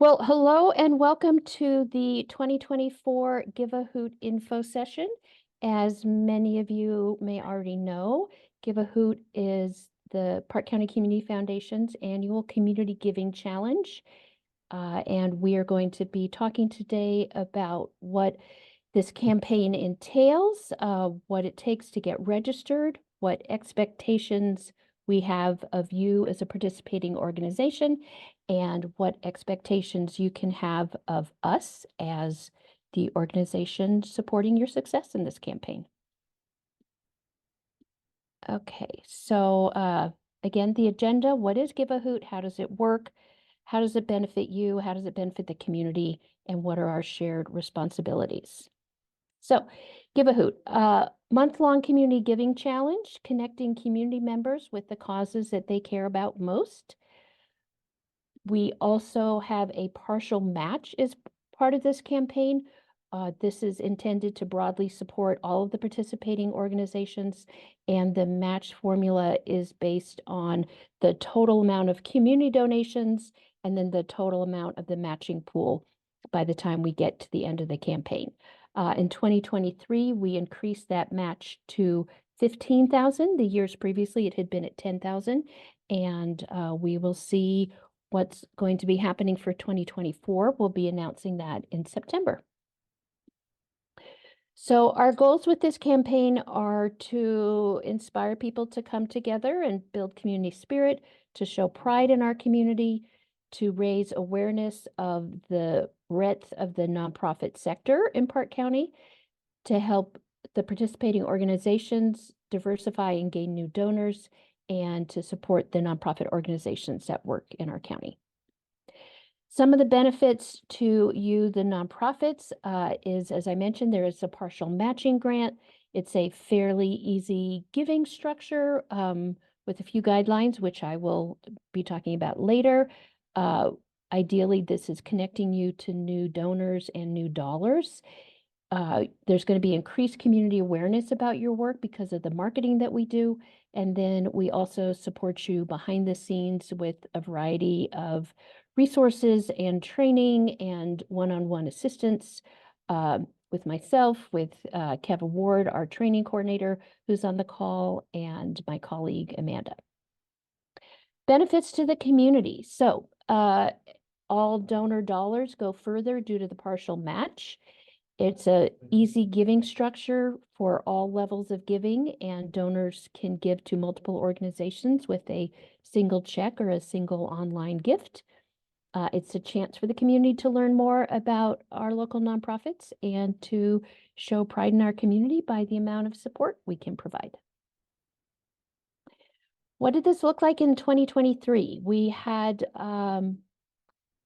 Well, hello and welcome to the 2024 Give a Hoot info session. As many of you may already know, Give a Hoot is the Park County Community Foundation's annual community giving challenge. And we are going to be talking today about what this campaign entails, what it takes to get registered, what expectations we have of you as a participating organization, and what expectations you can have of us as the organization supporting your success in this campaign. Okay, so again, the agenda, what is Give a Hoot? How does it work? How does it benefit you? How does it benefit the community? And what are our shared responsibilities? So, Give a Hoot, month-long community giving challenge, connecting community members with the causes that they care about most. We also have a partial match as part of this campaign. This is intended to broadly support all of the participating organizations, and the match formula is based on the total amount of community donations and then the total amount of the matching pool by the time we get to the end of the campaign. In 2023, we increased that match to 15,000. The years previously, it had been at 10,000, and we will see what's going to be happening for 2024. We'll be announcing that in September. So our goals with this campaign are to inspire people to come together and build community spirit, to show pride in our community, to raise awareness of the breadth of the nonprofit sector in Park County, to help the participating organizations diversify and gain new donors, and to support the nonprofit organizations that work in our county. Some of the benefits to you, the nonprofits, is, as I mentioned, there is a partial matching grant. It's a fairly easy giving structure with a few guidelines, which I will be talking about later. Ideally, this is connecting you to new donors and new dollars. There's going to be increased community awareness about your work because of the marketing that we do. And then we also support you behind the scenes with a variety of resources and training and one-on-one assistance with myself, with Kevin Ward, our training coordinator, who's on the call, and my colleague, Amanda. Benefits to the community. So all donor dollars go further due to the partial match. It's an easy giving structure for all levels of giving, and donors can give to multiple organizations with a single check or a single online gift. It's a chance for the community to learn more about our local nonprofits and to show pride in our community by the amount of support we can provide. What did this look like in 2023? We had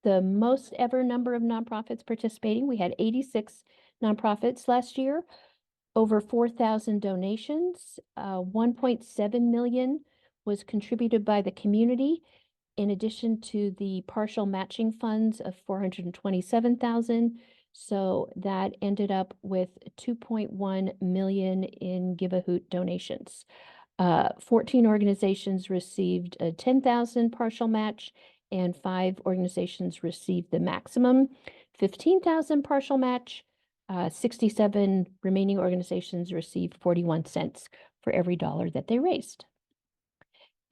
the most ever number of nonprofits participating. We had 86 nonprofits last year, over 4,000 donations, 1.7 million was contributed by the community, in addition to the partial matching funds of 427,000. So that ended up with 2.1 million in Give a Hoot donations. 14 organizations received a 10,000 partial match, and 5 organizations received the maximum 15,000 partial match. 67 remaining organizations received 41 cents for every dollar that they raised.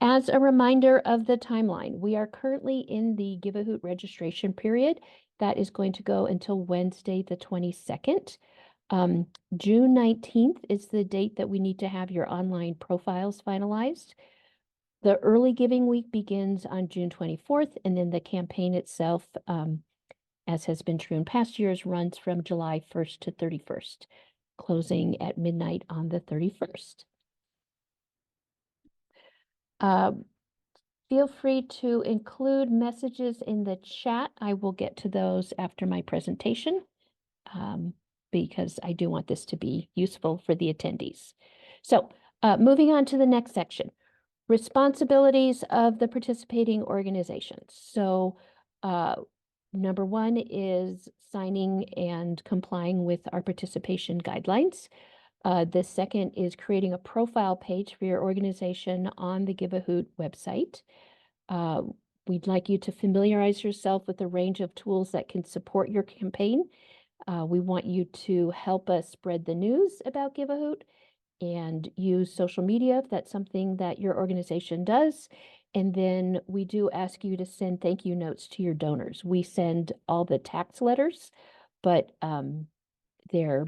As a reminder of the timeline, we are currently in the Give a Hoot registration period. That is going to go until Wednesday, the 22nd. June 19th is the date that we need to have your online profiles finalized. The early giving week begins on June 24th, and then the campaign itself, as has been true in past years, runs from July 1st to 31st, closing at midnight on the 31st. Feel free to include messages in the chat. I will get to those after my presentation because I do want this to be useful for the attendees. So moving on to the next section, responsibilities of the participating organizations. So number one is signing and complying with our participation guidelines. The second is creating a profile page for your organization on the Give a Hoot website. We'd like you to familiarize yourself with a range of tools that can support your campaign. We want you to help us spread the news about Give a Hoot and use social media if that's something that your organization does. And then we do ask you to send thank you notes to your donors. We send all the tax letters, but they're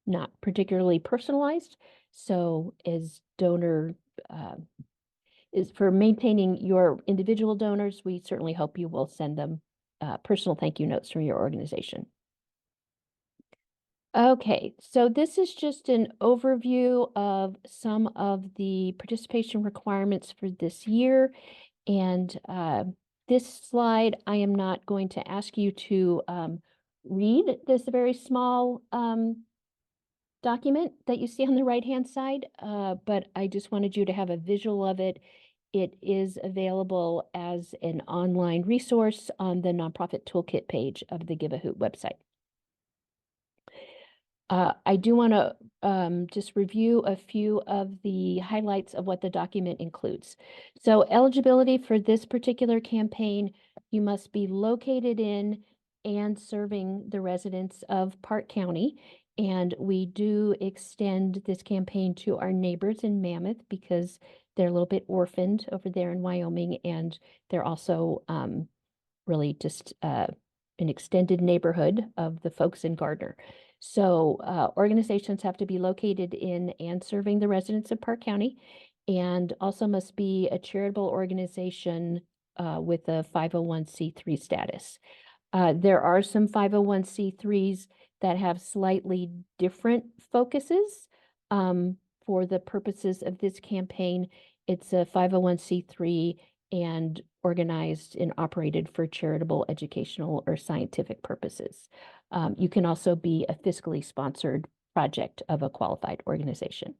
not particularly personalized. So as donor is for maintaining your individual donors, we certainly hope you will send them personal thank you notes from your organization. Okay, so this is just an overview of some of the participation requirements for this year. And this slide, I am not going to ask you to read this very small document that you see on the right-hand side, but I just wanted you to have a visual of it. It is available as an online resource on the Nonprofit Toolkit page of the Give a Hoot website. I do want to just review a few of the highlights of what the document includes. So eligibility for this particular campaign, you must be located in and serving the residents of Park County. And we do extend this campaign to our neighbors in Mammoth because they're a little bit orphaned over there in Wyoming, and they're also really just an extended neighborhood of the folks in Gardner. So organizations have to be located in and serving the residents of Park County, and also must be a charitable organization with a 501c3 status. There are some 501c3s that have slightly different focuses. For the purposes of this campaign, it's a 501c3 and organized and operated for charitable, educational, or scientific purposes. You can also be a fiscally sponsored project of a qualified organization.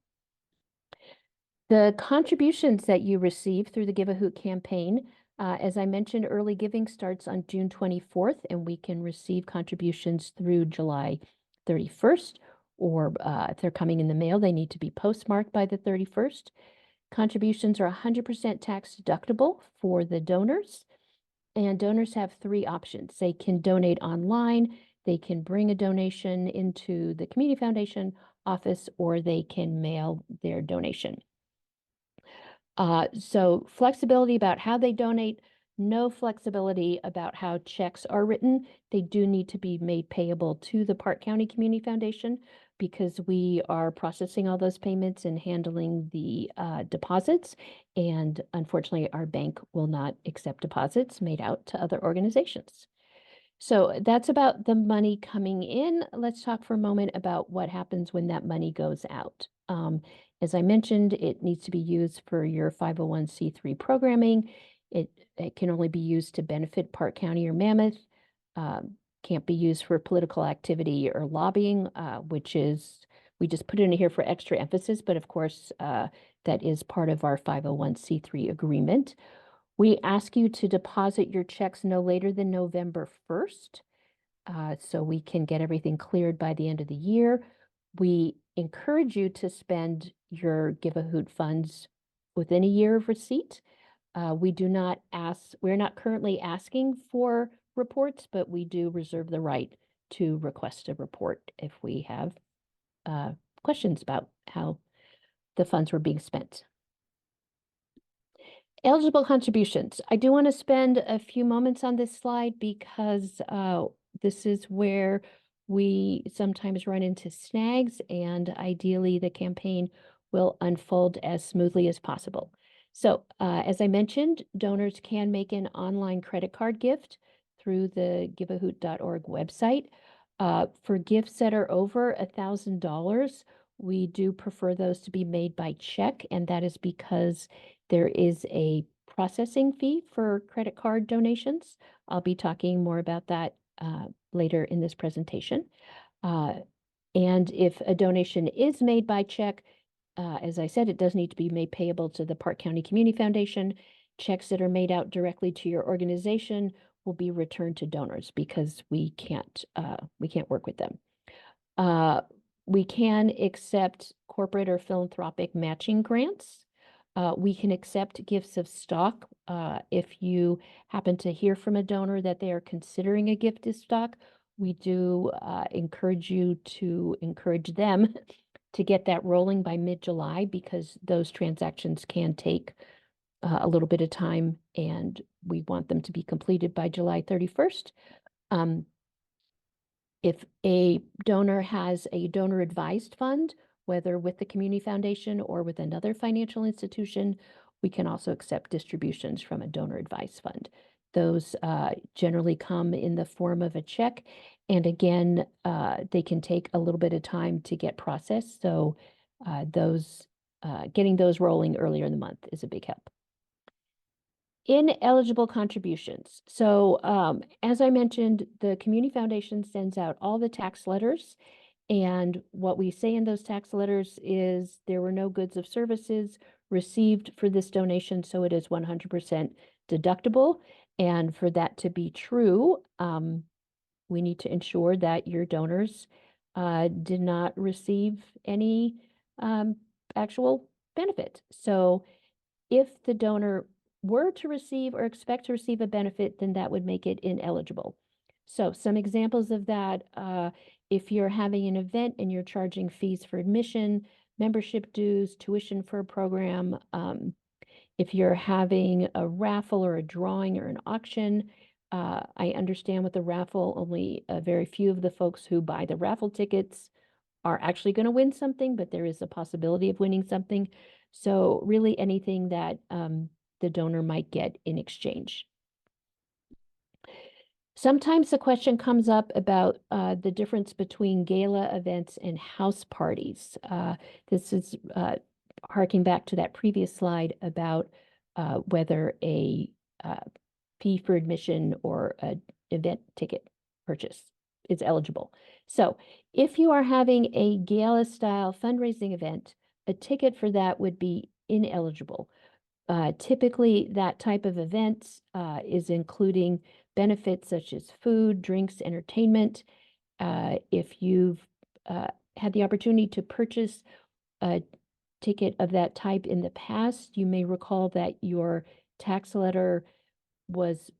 The contributions that you receive through the Give a Hoot campaign, as I mentioned, early giving starts on June 24th, and we can receive contributions through July 31st, or if they're coming in the mail, they need to be postmarked by the 31st. Contributions are 100% tax deductible for the donors, and donors have three options. They can donate online, they can bring a donation into the Community Foundation office, or they can mail their donation. So flexibility about how they donate, no flexibility about how checks are written. They do need to be made payable to the Park County Community Foundation because we are processing all those payments and handling the deposits. And unfortunately, our bank will not accept deposits made out to other organizations. So that's about the money coming in. Let's talk for a moment about what happens when that money goes out. As I mentioned, it needs to be used for your 501c3 programming. It can only be used to benefit Park County or Mammoth. Can't be used for political activity or lobbying, which is, we just put it in here for extra emphasis, but of course, that is part of our 501c3 agreement. We ask you to deposit your checks no later than November 1st, so we can get everything cleared by the end of the year. We encourage you to spend your Give a Hoot funds within a year of receipt. We're not currently asking for reports, but we do reserve the right to request a report if we have questions about how the funds were being spent. Eligible contributions. I do want to spend a few moments on this slide because this is where we sometimes run into snags, and ideally the campaign will unfold as smoothly as possible. So as I mentioned, donors can make an online credit card gift through the giveahoot.org website. For gifts that are over $1,000, we do prefer those to be made by check, and that is because there is a processing fee for credit card donations. I'll be talking more about that later in this presentation. And if a donation is made by check, as I said, it does need to be made payable to the Park County Community Foundation. Checks that are made out directly to your organization will be returned to donors because we can't work with them. We can accept corporate or philanthropic matching grants. We can accept gifts of stock. If you happen to hear from a donor that they are considering a gift of stock, we do encourage you to encourage them to get that rolling by mid-July, because those transactions can take a little bit of time, and we want them to be completed by July 31st. If a donor has a donor advised fund, whether with the community foundation or with another financial institution, we can also accept distributions from a donor advised fund. Those generally come in the form of a check. And again, they can take a little bit of time to get processed. So getting those rolling earlier in the month is a big help. Ineligible contributions. So as I mentioned, the Community Foundation sends out all the tax letters. And what we say in those tax letters is there were no goods or services received for this donation, so it is 100% deductible. And for that to be true, we need to ensure that your donors did not receive any actual benefit. So if the donor were to receive or expect to receive a benefit, then that would make it ineligible. So some examples of that, if you're having an event and you're charging fees for admission, membership dues, tuition for a program, if you're having a raffle or a drawing or an auction, I understand with the raffle, only a very few of the folks who buy the raffle tickets are actually going to win something, but there is a possibility of winning something. So really anything that the donor might get in exchange. Sometimes the question comes up about the difference between gala events and house parties. This is harking back to that previous slide about whether a fee for admission or an event ticket purchase is eligible. So if you are having a gala style fundraising event, a ticket for that would be ineligible. Typically, that type of event is including benefits such as food, drinks, entertainment. If you've had the opportunity to purchase a ticket of that type in the past, you may recall that your tax letter was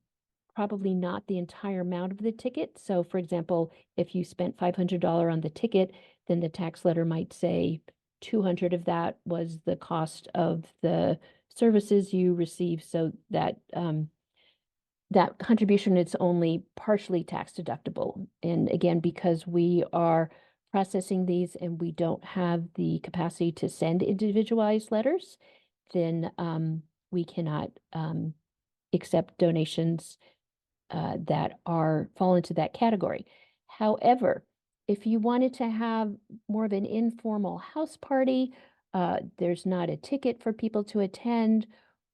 probably not the entire amount of the ticket. So for example, if you spent $500 on the ticket, then the tax letter might say 200 of that was the cost of the services you received, so that that contribution is only partially tax deductible. And again, because we are processing these and we don't have the capacity to send individualized letters, then we cannot accept donations that fall into that category. However, if you wanted to have more of an informal house party, there's not a ticket for people to attend,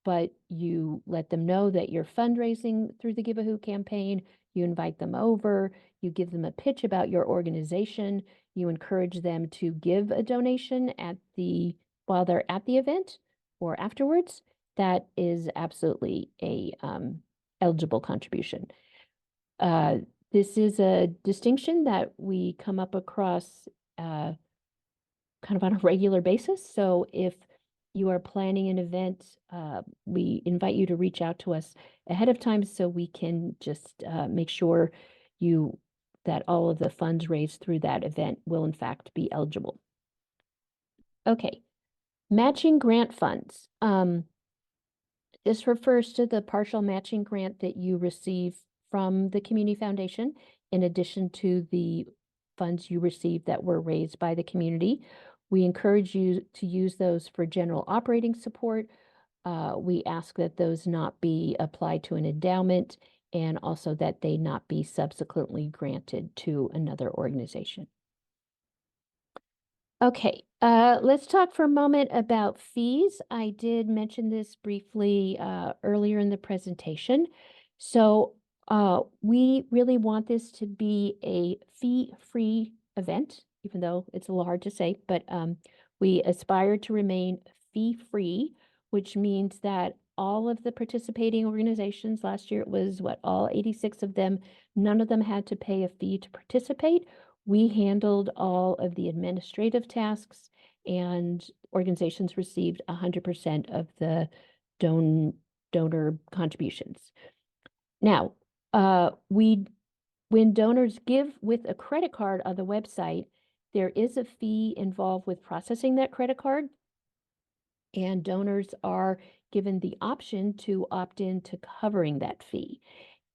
but you let them know that you're fundraising through the Give a Hoot campaign. You invite them over, you give them a pitch about your organization, you encourage them to give a donation while they're at the event or afterwards. That is absolutely a eligible contribution. This is a distinction that we come up across kind of on a regular basis. So if you are planning an event, we invite you to reach out to us ahead of time so we can just make sure that all of the funds raised through that event will in fact be eligible. Okay, matching grant funds. This refers to the partial matching grant that you receive from the Community Foundation, in addition to the funds you received that were raised by the community. We encourage you to use those for general operating support. We ask that those not be applied to an endowment, and also that they not be subsequently granted to another organization. Okay, let's talk for a moment about fees. I did mention this briefly earlier in the presentation. So we really want this to be a fee-free event, even though it's a little hard to say, but we aspire to remain fee-free, which means that all of the participating organizations, last year it was all 86 of them, none of them had to pay a fee to participate. We handled all of the administrative tasks and organizations received 100% of the donor contributions. Now, when donors give with a credit card on the website, there is a fee involved with processing that credit card, and donors are given the option to opt in to covering that fee.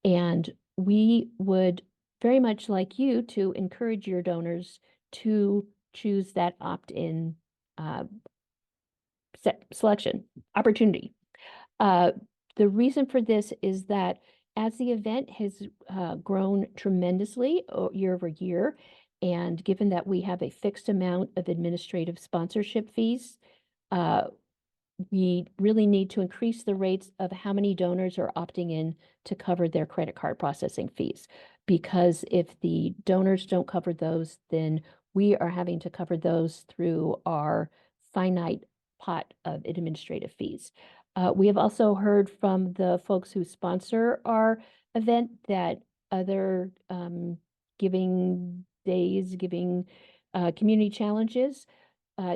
And we would very much like you to encourage your donors to choose that opt-in uh, selection opportunity. The reason for this is that as the event has grown tremendously year over year, and given that we have a fixed amount of administrative sponsorship fees, uh, we really need to increase the rates of how many donors are opting in to cover their credit card processing fees. Because if the donors don't cover those, then we are having to cover those through our finite pot of administrative fees. We have also heard from the folks who sponsor our event that other giving days, giving community challenges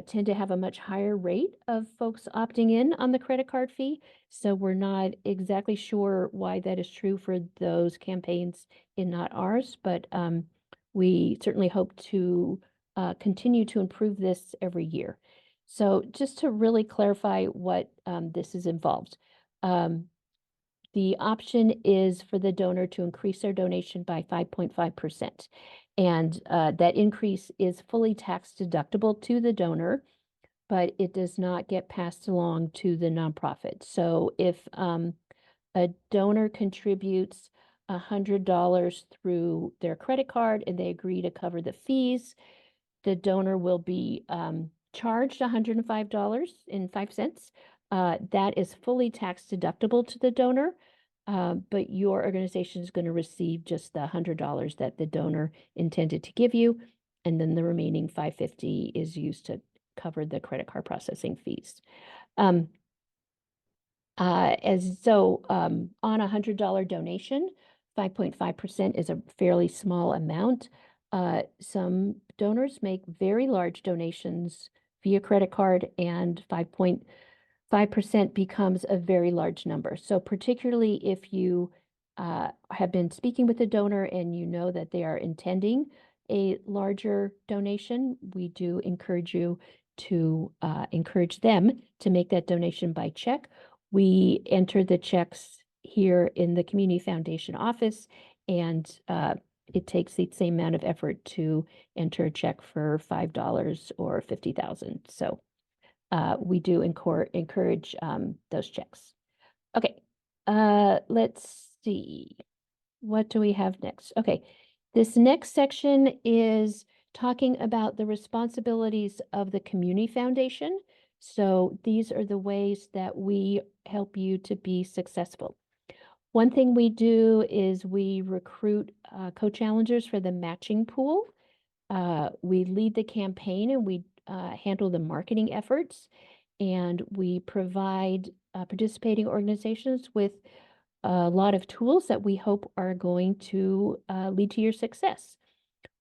tend to have a much higher rate of folks opting in on the credit card fee. So we're not exactly sure why that is true for those campaigns and not ours, but we certainly hope to continue to improve this every year. So just to really clarify what this is involved. The option is for the donor to increase their donation by 5.5%. And that increase is fully tax deductible to the donor, but it does not get passed along to the nonprofit. So if a donor contributes $100 through their credit card and they agree to cover the fees, the donor will be charged $105.05. That is fully tax deductible to the donor, but your organization is going to receive just the $100 that the donor intended to give you, and then the remaining $550 is used to cover the credit card processing fees. On a $100 donation, 5.5% is a fairly small amount. Some donors make very large donations via credit card, and 5.5% becomes a very large number. So particularly if you have been speaking with a donor and you know that they are intending a larger donation, we do encourage you to encourage them to make that donation by check. We enter the checks here in the Community Foundation office, and it takes the same amount of effort to enter a check for $5 or $50,000. So we do encourage those checks. Okay, let's see. What do we have next? Okay, this next section is talking about the responsibilities of the Community Foundation. So these are the ways that we help you to be successful. One thing we do is we recruit co-challengers for the matching pool. We lead the campaign and we handle the marketing efforts, and we provide participating organizations with a lot of tools that we hope are going to lead to your success.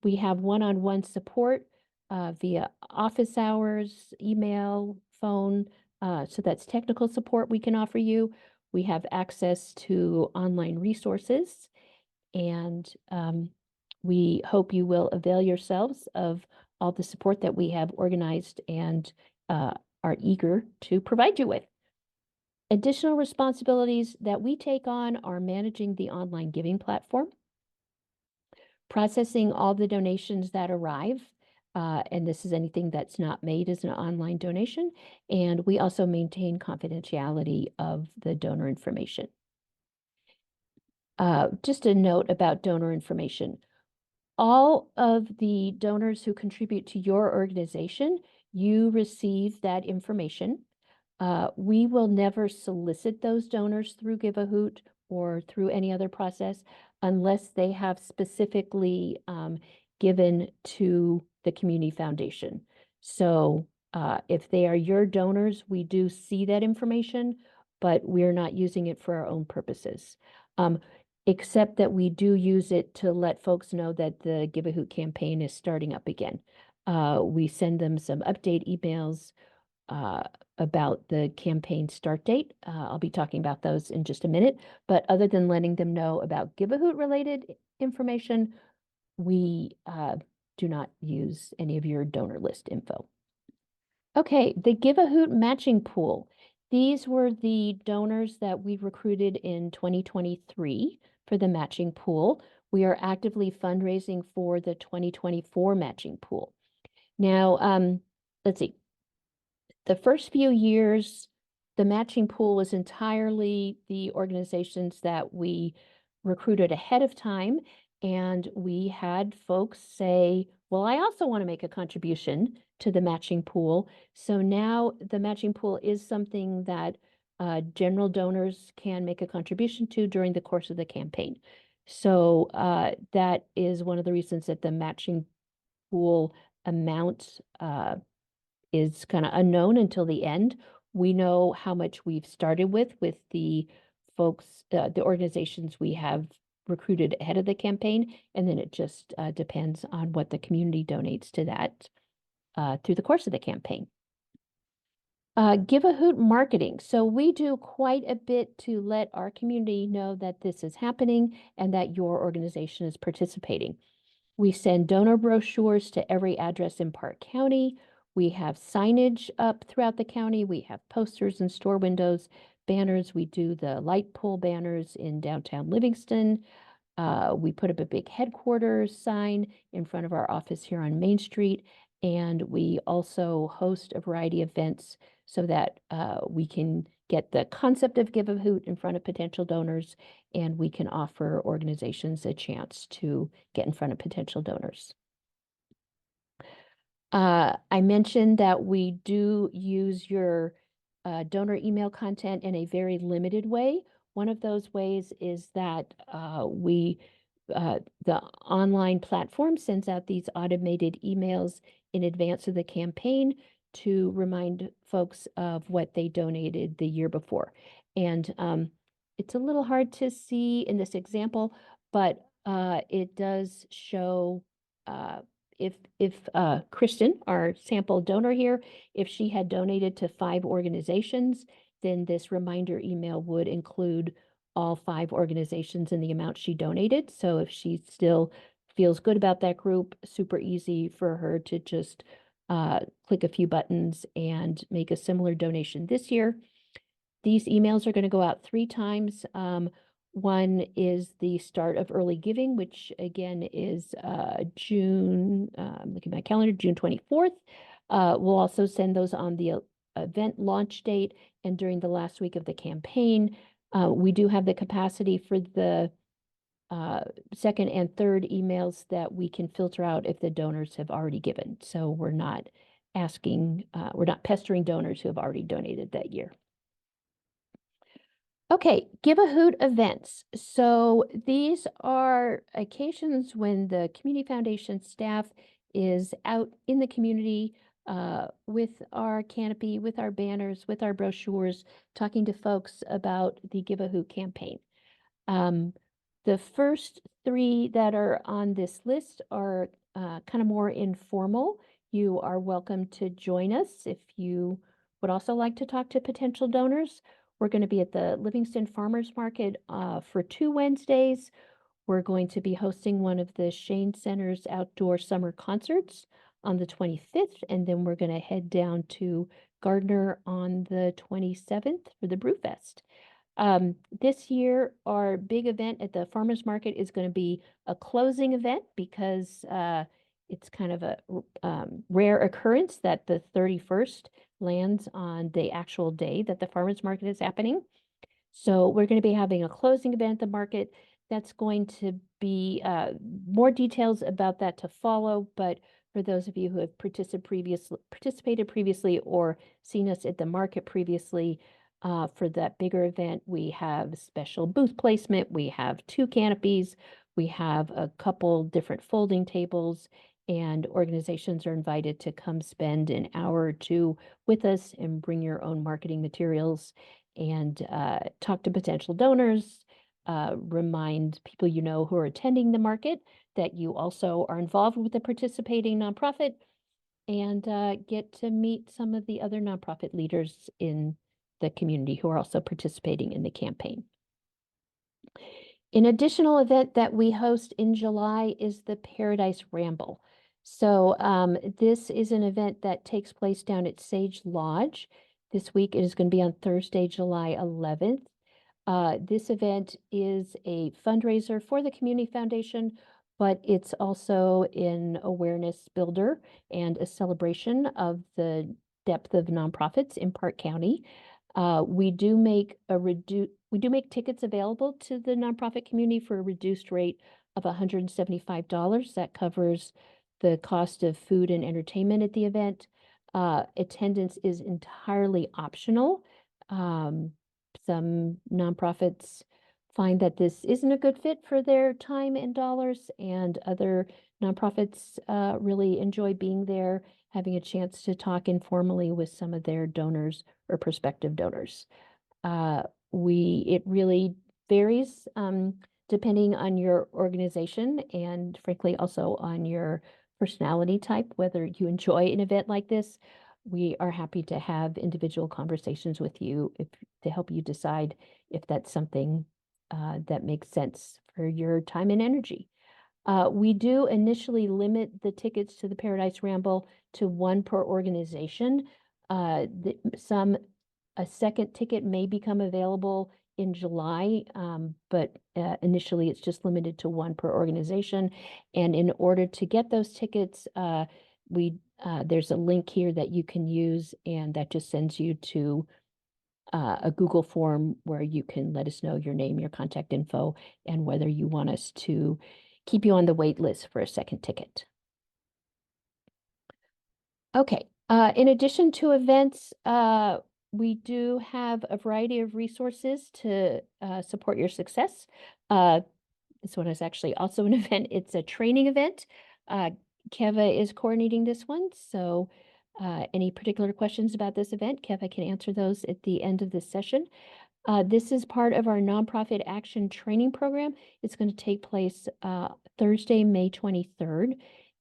We have one-on-one support via office hours, email, phone. So that's technical support we can offer you. We have access to online resources, and we hope you will avail yourselves of all the support that we have organized and are eager to provide you with. Additional responsibilities that we take on are managing the online giving platform, processing all the donations that arrive, and this is anything that's not made as an online donation, and we also maintain confidentiality of the donor information. Just a note about donor information. All of the donors who contribute to your organization, you receive that information. We will never solicit those donors through Give a Hoot or through any other process unless they have specifically given to the Community Foundation. So if they are your donors, we do see that information, but we're not using it for our own purposes. Except that we do use it to let folks know that the Give a Hoot campaign is starting up again. We send them some update emails uh, about the campaign start date. I'll be talking about those in just a minute. But other than letting them know about Give a Hoot related information, we do not use any of your donor list info. Okay, the Give a Hoot matching pool. These were the donors that we recruited in 2023 for the matching pool. We are actively fundraising for the 2024 matching pool. Now, let's see. The first few years, the matching pool was entirely the organizations that we recruited ahead of time. And we had folks say, well, I also want to make a contribution to the matching pool. So now the matching pool is something that general donors can make a contribution to during the course of the campaign. So that is one of the reasons that the matching pool amount is kind of unknown until the end. We know how much we've started with the folks, the organizations we have recruited ahead of the campaign, and then it just depends on what the community donates to that through the course of the campaign. Give a Hoot marketing. So we do quite a bit to let our community know that this is happening and that your organization is participating. We send donor brochures to every address in Park County. We have signage up throughout the county. We have posters in store windows, banners. We do the light pole banners in downtown Livingston. We put up a big headquarters sign in front of our office here on Main Street. And we also host a variety of events so that we can get the concept of Give a Hoot in front of potential donors, and we can offer organizations a chance to get in front of potential donors. I mentioned that we do use your donor email content in a very limited way. One of those ways is that the online platform sends out these automated emails in advance of the campaign to remind folks of what they donated the year before. And it's a little hard to see in this example, but it does show if Kristen, our sample donor here, if she had donated to 5 organizations, then this reminder email would include all 5 organizations and the amount she donated. So if she still feels good about that group, super easy for her to just click a few buttons and make a similar donation this year. These emails are going to go out 3 times. One is the start of early giving, which again is June, looking at my calendar, June 24th. We'll also send those on the event launch date and during the last week of the campaign. We do have the capacity for the second and third emails that we can filter out if the donors have already given. So we're not pestering donors who have already donated that year. Okay, Give a Hoot events. So these are occasions when the Community Foundation staff is out in the community with our canopy, with our banners, with our brochures, talking to folks about the Give a Hoot campaign. The first 3 that are on this list are kind of more informal. You are welcome to join us if you would also like to talk to potential donors. We're going to be at the Livingston Farmers Market for 2 Wednesdays. We're going to be hosting one of the Shane Center's outdoor summer concerts on the 25th, and then we're going to head down to Gardner on the 27th for the Brewfest. This year, our big event at the farmers market is going to be a closing event because it's kind of a rare occurrence that the 31st lands on the actual day that the farmers market is happening. So we're going to be having a closing event at the market. That's going to be more details about that to follow. But for those of you who have participated previously or seen us at the market previously, for that bigger event, we have special booth placement. We have 2 canopies. We have a couple different folding tables, and organizations are invited to come spend an hour or 2 with us and bring your own marketing materials and talk to potential donors, remind people you know who are attending the market that you also are involved with the participating nonprofit, and get to meet some of the other nonprofit leaders in the community who are also participating in the campaign. An additional event that we host in July is the Paradise Ramble. So this is an event that takes place down at Sage Lodge. This week it is going to be on Thursday, July 11th. This event is a fundraiser for the Community Foundation, but it's also an awareness builder and a celebration of the depth of nonprofits in Park County. We do make tickets available to the nonprofit community for a reduced rate of $175. That covers the cost of food and entertainment at the event. Attendance is entirely optional. Some nonprofits find that this isn't a good fit for their time and dollars, and other nonprofits really enjoy being there, having a chance to talk informally with some of their donors or prospective donors. It really varies depending on your organization and frankly also on your personality type, whether you enjoy an event like this. We are happy to have individual conversations with you to help you decide if that's something that makes sense for your time and energy. We do initially limit the tickets to the Paradise Ramble to one per organization. A second ticket may become available in July, but initially it's just limited to one per organization. And in order to get those tickets, there's a link here that you can use, and that just sends you to a Google form where you can let us know your name, your contact info, and whether you want us to keep you on the wait list for a second ticket. Okay, in addition to events, we do have a variety of resources to support your success. This one is actually also an event. It's a training event. Keva is coordinating this one, so any particular questions about this event, Keva can answer those at the end of this session. This is part of our nonprofit action training program. It's going to take place Thursday, May 23rd,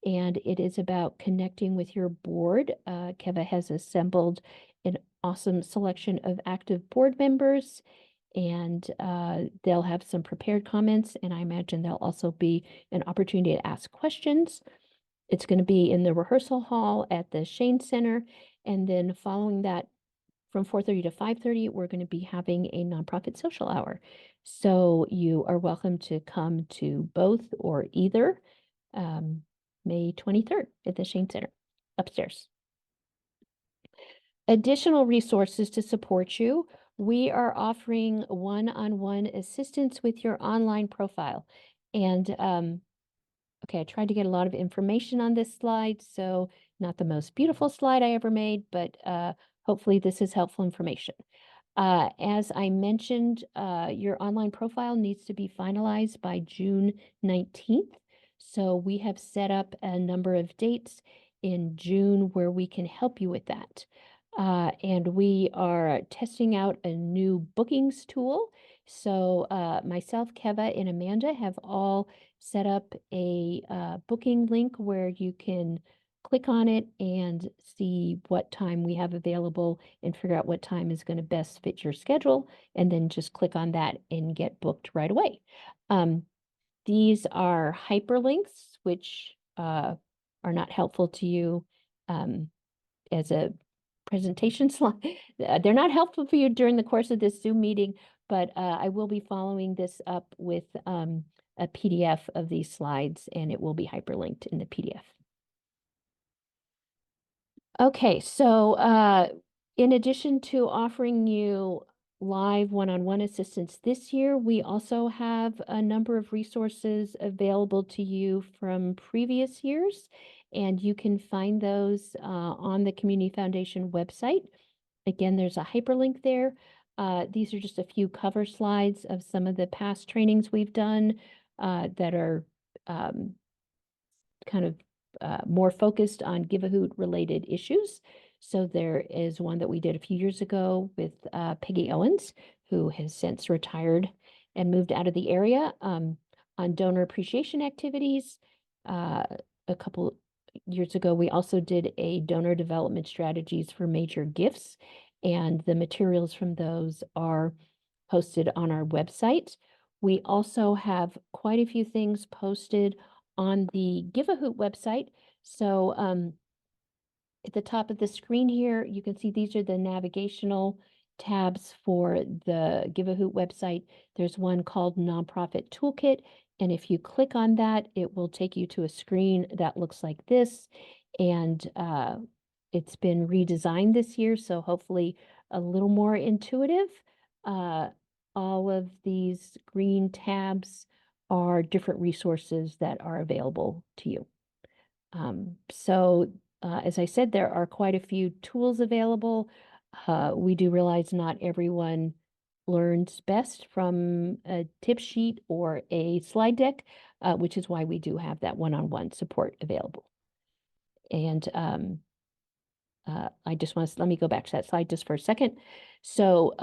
and it is about connecting with your board. Keva has assembled an awesome selection of active board members, and they'll have some prepared comments, and I imagine there'll also be an opportunity to ask questions. It's going to be in the rehearsal hall at the Shane Center, and then following that, from 4:30 to 5:30, we're going to be having a nonprofit social hour. So you are welcome to come to both or either May 23rd at the Shane Center upstairs. Additional resources to support you. We are offering one-on-one assistance with your online profile. And okay, I tried to get a lot of information on this slide, so not the most beautiful slide I ever made, but hopefully this is helpful information. As I mentioned, your online profile needs to be finalized by June 19th. So we have set up a number of dates in June where we can help you with that. And we are testing out a new bookings tool. So myself, Keva, and Amanda have all set up a booking link where you can click on it and see what time we have available and figure out what time is going to best fit your schedule, and then just click on that and get booked right away. These are hyperlinks, which are not helpful to you as a presentation slide. They're not helpful for you during the course of this Zoom meeting, but I will be following this up with a PDF of these slides, and it will be hyperlinked in the PDF. Okay, so in addition to offering you live one-on-one assistance this year, we also have a number of resources available to you from previous years, and you can find those on the Community Foundation website. Again, there's a hyperlink there. These are just a few cover slides of some of the past trainings we've done that are kind of more focused on Give a Hoot related issues. So there is one that we did a few years ago with Peggy Owens, who has since retired and moved out of the area, on donor appreciation activities. A couple years ago, we also did a donor development strategies for major gifts, and the materials from those are posted on our website. We also have quite a few things posted on the Give a Hoot website. So at the top of the screen here, you can see these are the navigational tabs for the Give a Hoot website. There's one called Nonprofit Toolkit. And if you click on that, it will take you to a screen that looks like this. And it's been redesigned this year, so hopefully a little more intuitive. All of these green tabs are different resources that are available to you. As I said, there are quite a few tools available. We do realize not everyone learns best from a tip sheet or a slide deck, which is why we do have that one-on-one support available. And I just want to, let me go back to that slide just for a second. So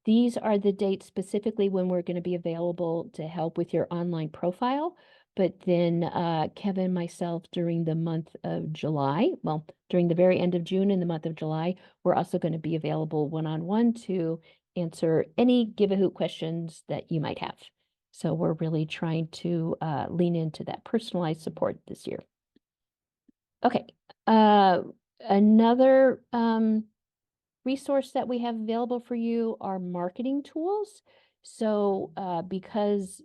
these are the dates specifically when we're going to be available to help with your online profile. But then Kevin, myself, during the month of July, well, during the very end of June and the month of July, we're also going to be available one-on-one to answer any Give a Hoot questions that you might have. So we're really trying to lean into that personalized support this year. Okay. Another resource that we have available for you are marketing tools. So because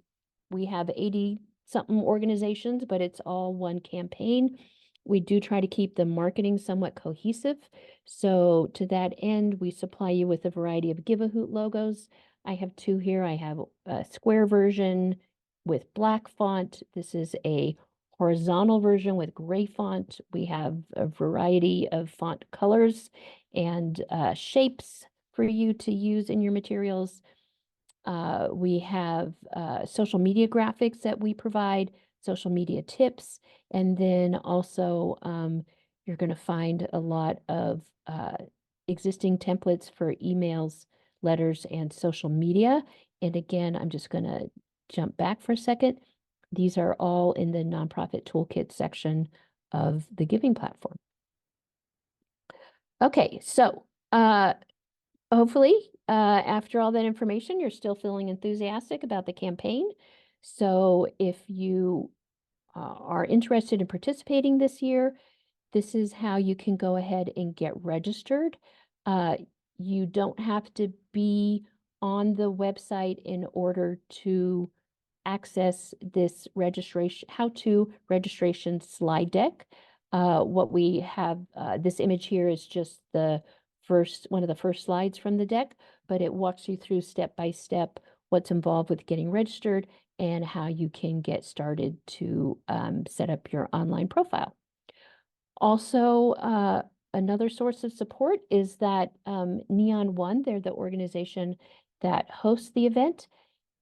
we have 80-something organizations, but it's all one campaign, we do try to keep the marketing somewhat cohesive. So to that end, we supply you with a variety of Give a Hoot logos. I have two here. I have a square version with black font. This is a horizontal version with gray font. We have a variety of font colors and shapes for you to use in your materials. We have social media graphics that we provide, social media tips, and then also you're going to find a lot of existing templates for emails, letters, and social media. And again, I'm just going to jump back for a second. These are all in the Nonprofit Toolkit section of the Giving platform. Okay, so hopefully, after all that information, you're still feeling enthusiastic about the campaign. So if you are interested in participating this year, this is how you can go ahead and get registered. You don't have to be on the website in order to access this registration, how-to registration slide deck. What we have, this image here is just one of the first slides from the deck, but it walks you through step by step what's involved with getting registered and how you can get started to set up your online profile. Also, another source of support is that Neon One, they're the organization that hosts the event.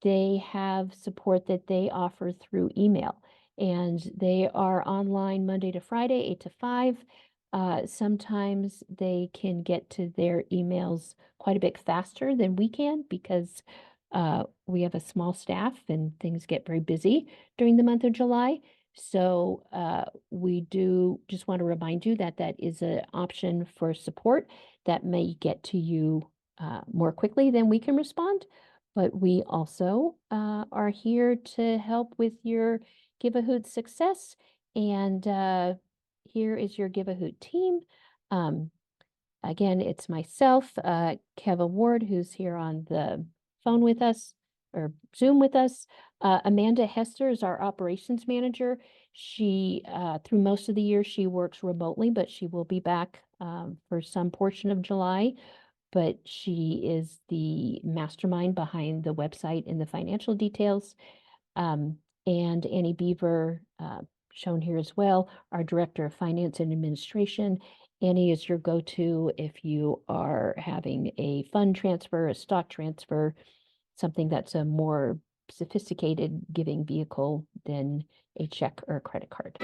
They have support that they offer through email, and they are online Monday to Friday, 8 to 5. Sometimes they can get to their emails quite a bit faster than we can because we have a small staff and things get very busy during the month of July. So we do just want to remind you that that is an option for support that may get to you more quickly than we can respond. But we also are here to help with your Give a Hoot success. And here is your Give a Hoot team. Again, it's myself, Keva Ward, who's here on the phone with us or Zoom with us. Amanda Hester is our operations manager. She, through most of the year, she works remotely, but she will be back for some portion of July. But she is the mastermind behind the website and the financial details. And Annie Beaver, shown here as well, our Director of Finance and Administration. Annie is your go-to if you are having a fund transfer, a stock transfer, something that's a more sophisticated giving vehicle than a check or a credit card.